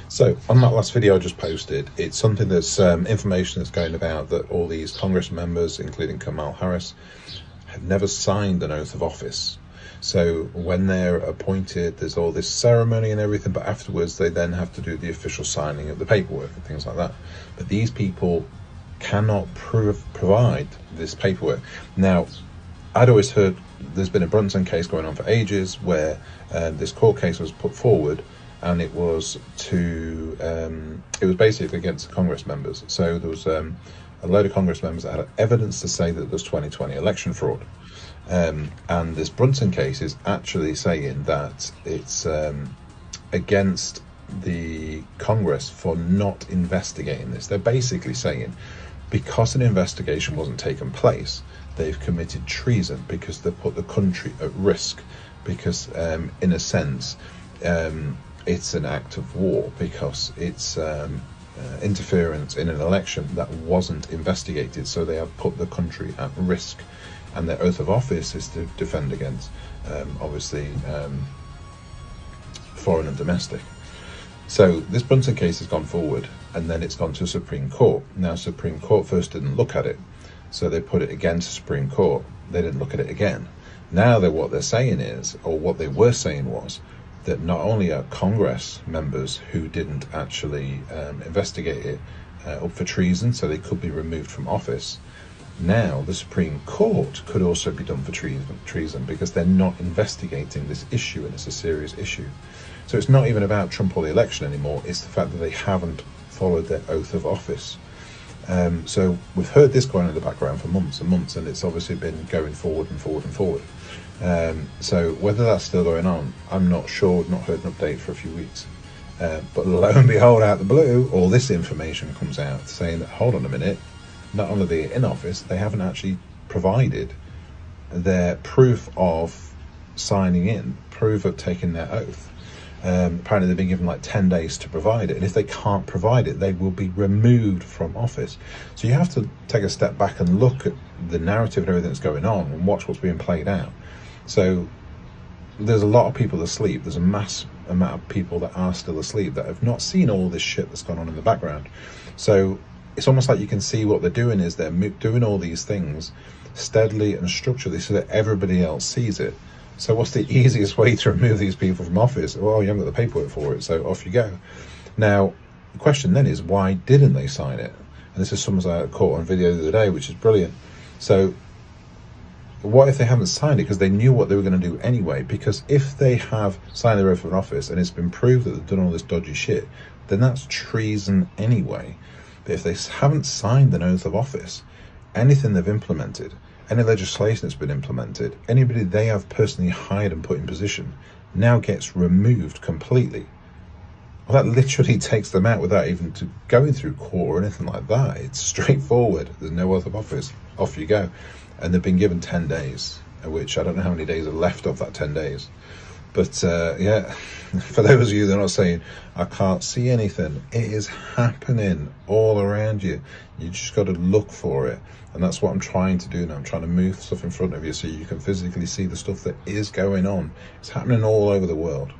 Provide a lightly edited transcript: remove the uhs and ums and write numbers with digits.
So on that last video I just posted, it's something that's information that's going about that all these Congress members, including Kamala Harris, have never signed an oath of office. So when they're appointed, there's all this ceremony and everything, but afterwards they then have to do the official signing of the paperwork and things like that. But these people cannot provide this paperwork. Now, I'd always heard there's been a Brunson case going on for ages where this court case was put forward, and it was basically against the Congress members. So there was a load of Congress members that had evidence to say that there's 2020 election fraud. And this Brunson case is actually saying that it's against the Congress for not investigating this. They're basically saying because an investigation wasn't taken place, they've committed treason because they put the country at risk, because in a sense it's an act of war, because it's interference in an election that wasn't investigated. So they have put the country at risk, and their oath of office is to defend against obviously foreign and domestic. So this Brunson case has gone forward, and then it's gone to Supreme Court. Now Supreme Court first didn't look at it, so they put it against Supreme Court. They didn't look at it again. Now what they're saying is, or what they were saying was, that not only are Congress members who didn't actually investigate it up for treason, so they could be removed from office, now the Supreme Court could also be done for treason because they're not investigating this issue, and it's a serious issue. So it's not even about Trump or the election anymore, it's the fact that they haven't followed their oath of office. So we've heard this going on in the background for months and months, and it's obviously been going forward and forward and forward. So whether that's still going on, I'm not sure. Not heard an update for a few weeks. But lo and behold, out the blue, all this information comes out saying that, hold on a minute, not only are they in office, they haven't actually provided their proof of signing in, proof of taking their oath. Apparently they've been given like 10 days to provide it, and if they can't provide it, they will be removed from office. So you have to take a step back and look at the narrative and everything that's going on and watch what's being played out. So there's a lot of people asleep. There's a mass amount of people that are still asleep that have not seen all this shit that's gone on in the background. So it's almost like you can see what they're doing is they're doing all these things steadily and structurally so that everybody else sees it. So what's the easiest way to remove these people from office? Well, you haven't got the paperwork for it, so off you go. Now, the question then is, why didn't they sign it? And this is something I caught on video the other day, which is brilliant. So what if they haven't signed it because they knew what they were going to do anyway? Because if they have signed their oath of office and it's been proved that they've done all this dodgy shit, then that's treason anyway. But if they haven't signed an oath of office, anything they've implemented, any legislation that's been implemented, anybody they have personally hired and put in position now gets removed completely. Well, that literally takes them out without even going through court or anything like that. It's straightforward. There's no oath of office. Off you go. And they've been given 10 days, which I don't know how many days are left of that 10 days. But yeah, for those of you that are not saying, I can't see anything, it is happening all around you. You just got to look for it. And that's what I'm trying to do now. I'm trying to move stuff in front of you so you can physically see the stuff that is going on. It's happening all over the world.